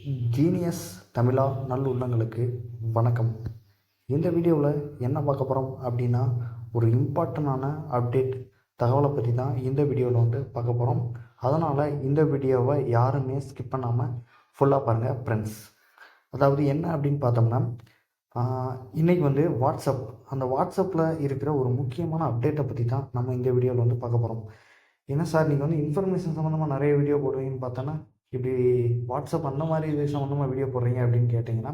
Genius தமிழா நல்லுள்ளங்களுக்கு வணக்கம். இந்த வீடியோவில் என்ன பார்க்க போகிறோம் அப்படின்னா, ஒரு இம்பார்ட்டண்டான அப்டேட் தகவலை பற்றி தான் இந்த வீடியோவில் பார்க்க போகிறோம். அதனால் இந்த வீடியோவை யாருமே ஸ்கிப் பண்ணாமல் ஃபுல்லாக பாருங்கள் ஃப்ரெண்ட்ஸ். அதாவது என்ன அப்படின்னு பார்த்தோம்னா, இன்றைக்கி வாட்ஸ்அப், அந்த வாட்ஸ்அப்பில் இருக்கிற ஒரு முக்கியமான அப்டேட்டை பற்றி தான் நம்ம இந்த வீடியோவில் பார்க்க போகிறோம். என்ன சார், நீங்கள் இன்ஃபர்மேஷன் சம்மந்தமாக நிறைய வீடியோ போடுவீங்கன்னு பார்த்தோன்னா, இப்படி வாட்ஸ்அப் அந்த மாதிரி இது சம்மந்தமாக வீடியோ போடுறீங்க அப்படின்னு கேட்டிங்கன்னா,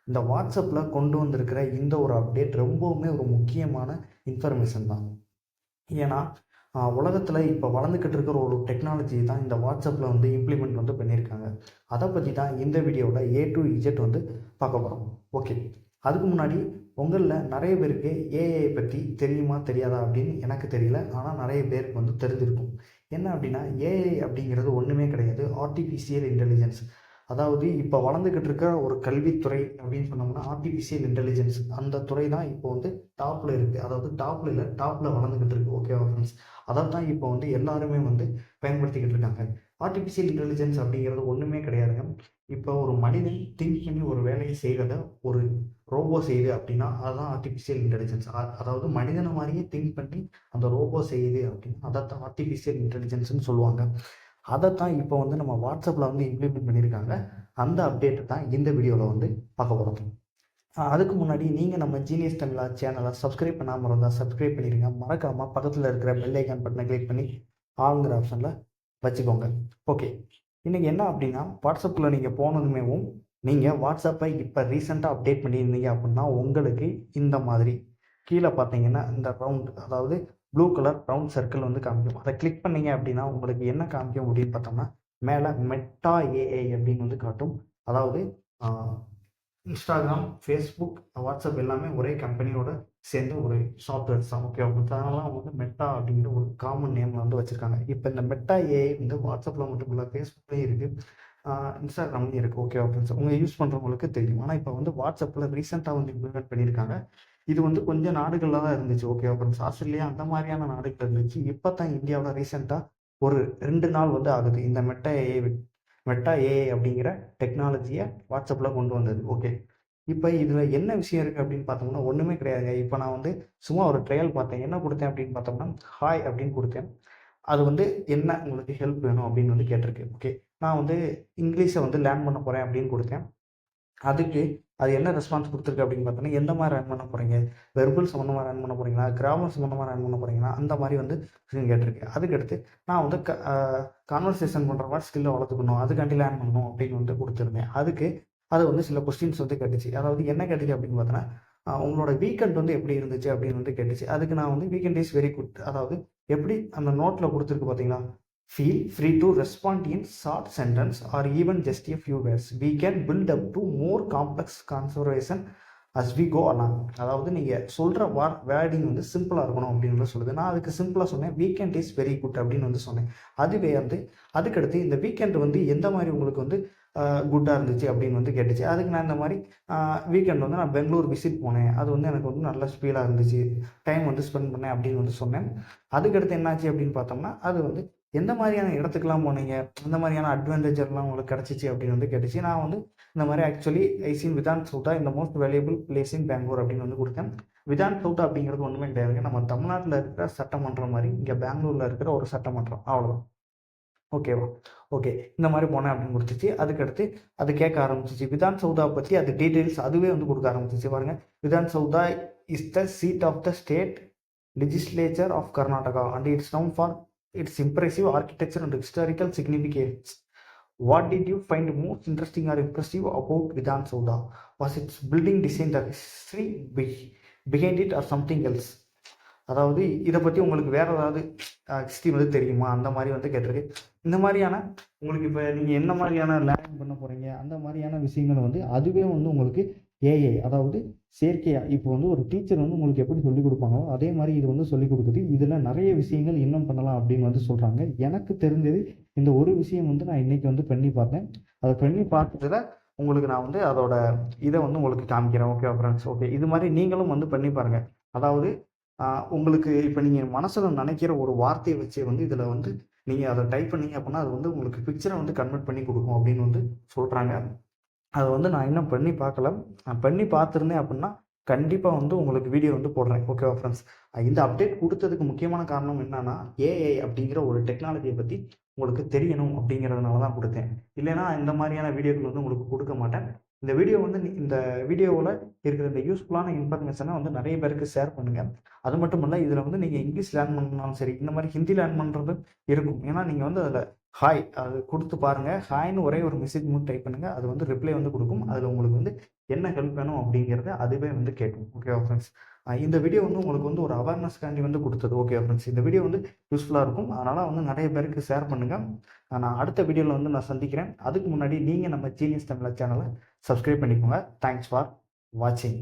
இந்த வாட்ஸ்அப்பில் கொண்டு வந்திருக்கிற இந்த ஒரு அப்டேட் ரொம்பவுமே ஒரு முக்கியமான இன்ஃபர்மேஷன் தான். ஏன்னா உலகத்தில் இப்போ வளர்ந்துக்கிட்டு இருக்கிற ஒரு டெக்னாலஜி தான் இந்த வாட்ஸ்அப்பில் இம்ப்ளிமெண்ட் பண்ணியிருக்காங்க. அதை பற்றி தான் இந்த வீடியோவில் A to Z பார்க்க போகிறோம். ஓகே, அதுக்கு முன்னாடி உங்களில் நிறைய பேருக்கு ஏஐ பற்றி தெரியுமா தெரியாதா அப்படின்னு எனக்கு தெரியல. ஆனால் நிறைய பேருக்கு தெரிஞ்சிருக்கும். என்ன அப்படின்னா, ஏஐ அப்படிங்கிறது ஒன்றுமே கிடையாது, ஆர்டிஃபிஷியல் இன்டெலிஜென்ஸ். அதாவது இப்போ வளர்ந்துக்கிட்டு இருக்க ஒரு கல்வித்துறை அப்படின்னு சொன்னோம்னா ஆர்டிஃபிஷியல் இன்டெலிஜென்ஸ் அந்த துறை தான் இப்போ டாப்பில் இருக்குது. அதாவது டாப்பில் இல்லை, டாப்பில் வளர்ந்துக்கிட்டு இருக்குது. ஓகேவா ஃப்ரெண்ட்ஸ்? அதை தான் இப்போ எல்லாருமே பயன்படுத்திக்கிட்டு இருக்காங்க. ஆர்டிஃபிஷியல் இன்டெலிஜென்ஸ் அப்படிங்கிறது ஒன்றுமே கிடையாதுங்க. இப்போ ஒரு மனிதன் திங்க் பண்ணி ஒரு வேலையை செய்கிறத ஒரு ரோபோ செய்யுது அப்படின்னா அதுதான் ஆர்டிஃபிஷியல் இன்டெலிஜென்ஸ். அதாவது மனிதனை மாதிரியே திங்க் பண்ணி அந்த ரோபோ செய்யுது அப்படின்னா அதைத்தான் ஆர்டிஃபிஷியல் இன்டெலிஜென்ஸ்னு சொல்லுவாங்க. அதைத்தான் இப்போ நம்ம வாட்ஸ்அப்பில் இம்ப்ளிமெண்ட் பண்ணியிருக்காங்க. அந்த அப்டேட்டை தான் இந்த வீடியோவில் பார்க்க போகிறோம். அதுக்கு முன்னாடி நீங்கள் நம்ம ஜீனியஸ் தமிழா சேனலை சப்ஸ்கிரைப் பண்ணாமல் இருந்தால் சப்ஸ்கிரைப் பண்ணிடுங்க. மறக்காமல் பக்கத்தில் இருக்கிற பெல் ஐக்கான் பட்டனை கிளிக் பண்ணி ஆளுங்கிற ஆப்ஷனில் வச்சுக்கோங்க. ஓகே, இன்றைக்கி என்ன அப்படின்னா, வாட்ஸ்அப்பில் நீங்கள் போனதுமேவும் நீங்கள் வாட்ஸ்அப்பை இப்போ ரீசெண்டாக அப்டேட் பண்ணியிருந்தீங்க அப்படின்னா உங்களுக்கு இந்த மாதிரி கீழே பார்த்தீங்கன்னா இந்த ரவுண்ட், அதாவது ப்ளூ கலர் ரவுண்ட் சர்க்கிள் காமிக்கும். அதை கிளிக் பண்ணிங்க அப்படின்னா உங்களுக்கு என்ன காமிக்கும் அப்படின்னு பார்த்தோம்னா, மேலே மெட்டா ஏஐ அப்படின்னு காட்டும். அதாவது இன்ஸ்டாகிராம், ஃபேஸ்புக், வாட்ஸ்அப் எல்லாமே ஒரே கம்பெனியோட சேர்ந்து ஒரு சாஃப்ட்வேர்ஸ் தான். ஓகே, அதனால மெட்டா அப்படிங்கிற ஒரு காமன் நேமில் வச்சுருக்காங்க. இப்போ இந்த மெட்டா ஏஐ வாட்ஸ்அப்பில் மட்டும் இல்லை, ஃபேஸ்புக்லேயும் இருக்குது, இன்ஸ்டாகிராம்லேயும் இருக்குது. ஓகே ஃப்ரெண்ட்ஸ், உங்கள் யூஸ் பண்ணுறவங்களுக்கு தெரியும். ஆனால் இப்போ வாட்ஸ்அப்பில் ரீசெண்டாக இம்ப்ளிமெண்ட் பண்ணியிருக்காங்க. இது கொஞ்சம் நாடுகளில் தான் இருந்துச்சு. ஓகே ஃப்ரெண்ட்ஸ், ஆஸ்திரேலியா அந்த மாதிரியான நாடுகள் இருந்துச்சு. இப்போ தான் இந்தியாவில் ரீசெண்டாக ஒரு 2 நாள் ஆகுது இந்த மெட்டா ஏஐ அப்படிங்கிற டெக்னாலஜியை வாட்ஸ்அப்பில் கொண்டு வந்தது. ஓகே, இப்போ இதில் என்ன விஷயம் இருக்குது அப்படின்னு பார்த்தோம்னா ஒன்றுமே கிடையாதுங்க. இப்போ நான் சும்மா ஒரு ட்ரையல் பார்த்தேன். என்ன கொடுத்தேன் அப்படின்னு பார்த்தோம்னா, ஹாய் அப்படின்னு கொடுத்தேன். அது என்ன உங்களுக்கு ஹெல்ப் வேணும் அப்படின்னு கேட்டிருக்கு. ஓகே, நான் இங்கிலீஷை லேர்ன் பண்ண போகிறேன் அப்படின்னு கொடுத்தேன். அதுக்கு அது என்ன ரெஸ்பான்ஸ் கொடுத்துருக்கு அப்படின்னு பார்த்தோன்னா, எந்த மாதிரி ரன் பண்ண போகிறீங்க, வெர்பல் சம்மந்தமாக ரன் பண்ண போகிறீங்களா, கிராமர் சம்மந்தமாக ரன் பண்ண போகிறீங்களா, அந்த மாதிரி கேட்டிருக்கு. அதுக்கடுத்து நான் கான்வர்சேஷன் பண்ணுற மாதிரி ஸ்கில்லை வளர்த்துக்கணும், அதுக்காண்டி லேர்ன் பண்ணணும் அப்படின்னு கொடுத்துருந்தேன். அதுக்கு அது சில கொஸ்டின்ஸ் கேட்டுச்சு. அதாவது என்ன கேட்டுச்சு அப்படின்னு பார்த்தோன்னா, உங்களோட வீக்கெண்ட் எப்படி இருந்துச்சு அப்படின்னு கேட்டுச்சு. அதுக்கு நான் வீக்கெண்ட் இஸ் வெரி குட், அதாவது எப்படி அந்த நோட்டில் கொடுத்துருக்கு பார்த்தீங்களா, feel free to respond in short sentence or even just a few words. We can build up to more complex conversation as we go along. அதாவது நீங்கள் சொல்கிற வேர்டிங் சிம்பிளாக இருக்கணும் அப்படின்னு சொல்லுது. நான் அதுக்கு சிம்பிளாக சொன்னேன், வீக்கெண்ட் இஸ் வெரி குட் அப்படின்னு சொன்னேன். அதுவே அதுக்கடுத்து இந்த வீக்கெண்ட் எந்த மாதிரி உங்களுக்கு குட்டாக இருந்துச்சு அப்படின்னு கேட்டுச்சு. அதுக்கு நான் இந்த மாதிரி வீக்கெண்ட் நான் பெங்களூர் விசிட் போனேன், அது எனக்கு நல்ல ஃபீலாக இருந்துச்சு, டைம் ஸ்பெண்ட் பண்ணேன் அப்படின்னு சொன்னேன். அதுக்கடுத்து என்னாச்சு அப்படின்னு பார்த்தோம்னா, அது எந்த மாதிரியான இடத்துக்குலாம் போனீங்க, அந்த மாதிரியான அட்வான்டேஜர்லாம் உங்களுக்கு கிடச்சிச்சு அப்படின்னு கேட்டுச்சு. நான் இந்த மாதிரி actually I seen Vidhana Soudha இந்த most valuable place in Bangalore அப்படின்னு கொடுத்தேன். விதான் சவுதா அப்படிங்கிறது ஒன்றுமே கிடையாதுங்க, நம்ம தமிழ்நாட்டில் இருக்கிற சட்டமன்றம் மாதிரி இங்கே பெங்களூரில் இருக்கிற ஒரு சட்டமன்றம், அவ்வளோதான். ஓகேவா? ஓகே, இந்த மாதிரி போனேன் அப்படின்னு கொடுத்துச்சு. அதுக்கடுத்து அது கேட்க ஆரம்பிச்சிச்சு விதான் சவுதா பற்றி, அது டீட்டெயில்ஸ் அதுவே கொடுக்க ஆரம்பிச்சிச்சு. பாருங்கள், Vidhana Soudha is the seat of the state legislature of Karnataka and its known for its impressive architecture and historical significance. What did you find most interesting or impressive about Vidhan Sauda? Was its building design, the history behind it, or something else? அதாவது இதை பற்றி உங்களுக்கு வேறு ஏதாவது history தெரியுமா அந்த மாதிரி கேட்டிருக்கு. இந்த மாதிரியான உங்களுக்கு இப்போ நீங்கள் என்ன மாதிரியான லேர்ன் பண்ண போகிறீங்க அந்த மாதிரியான விஷயங்கள் அதுவே உங்களுக்கு ஏஐ, அதாவது செயற்கையாக இப்போ ஒரு டீச்சர் உங்களுக்கு எப்படி சொல்லிக் கொடுப்பாங்களோ அதே மாதிரி இது சொல்லிக் கொடுக்குது. இதில் நிறைய விஷயங்கள் இன்னும் பண்ணலாம் அப்படின்னு சொல்கிறாங்க. எனக்கு தெரிஞ்சது இந்த ஒரு விஷயம் நான் இன்றைக்கி பண்ணி பார்த்தேன். அதை பண்ணி பார்த்ததில் உங்களுக்கு நான் அதோட இதை உங்களுக்கு காமிக்கிறேன். ஓகே ஃப்ரெண்ட்ஸ், ஓகே, இது மாதிரி நீங்களும் பண்ணி பாருங்கள். அதாவது உங்களுக்கு இப்போ நீங்கள் மனசில் நினைக்கிற ஒரு வார்த்தையை வச்சு இதில் நீங்கள் அதை டைப் பண்ணீங்க அப்படின்னா அது உங்களுக்கு பிக்சரை கன்வெர்ட் பண்ணி கொடுக்கும் அப்படின்னு சொல்கிறாங்க. அது வந்து நான் இன்னும் பண்ணி பார்க்கல. நான் பண்ணி பார்த்துருந்தேன் அப்படின்னா, கண்டிப்பா வந்து உங்களுக்கு வீடியோ வந்து போடுறேன். ஓகேவா ஃப்ரெண்ட்ஸ்? இந்த அப்டேட் குடுத்ததுக்கு முக்கியமான காரணம் என்னன்னா, ஏஐ அப்படிங்கிற ஒரு டெக்னாலஜிய பத்தி உங்களுக்கு தெரியணும் அப்படிங்கிறதுனால தான் குடுத்தேன். இல்லைன்னா இந்த மாரியான வீடியோக்கள் வந்து உங்களுக்கு குடுக்க மாட்டேன். இந்த வீடியோ வந்து இந்த வீடியோவுல இருக்கிற இந்த யூஸ்ஃபுல்லான இன்ஃபர்மேஷன வந்து நெறைய பேருக்கு ஷேர் பண்ணுங்க. அது மட்டும் இல்ல, இதுல வந்து நீங்க இங்கிலீஷ் லேர்ன் பண்ணாலும் சரி, இந்த மாரி ஹிந்தி லேர்ன் பண்றதும் இருக்கும். ஏன்னா, நீங்க வந்து அதுல ஹாய் அது குடுத்து பாருங்க. ஹாய்ன்னு ஒரே ஒரு மெசேஜ் மட்டும் டைப் பண்ணுங்க. அது வந்து ரிப்ளை வந்து குடுக்கும். அதுல உங்களுக்கு வந்து என்ன ஹெல்ப் வேணும் அப்படிங்கிறத அதுவே வந்து கேட்கும். ஓகேவா ஃப்ரெண்ட்ஸ்? இந்த வீடியோ வந்து உங்களுக்கு வந்து ஒரு அவேர்னஸ்க்காண்டி வந்து குடுத்தது. ஓகேவா ஃப்ரெண்ட்ஸ்? இந்த வீடியோ வந்து யூஸ்ஃபுல்லா இருக்கும். அதனால வந்து நெறைய பேருக்கு ஷேர் பண்ணுங்க. நான் அடுத்த வீடியோல வந்து நான் சந்திக்கிறேன். அதுக்கு முன்னாடி நீங்க நம்ம ஜீனியஸ் தமிழா சேனல சப்ஸ்கிரைப் பண்ணிக்கோங்க. தேங்க்ஸ் ஃபார் வாட்சிங்.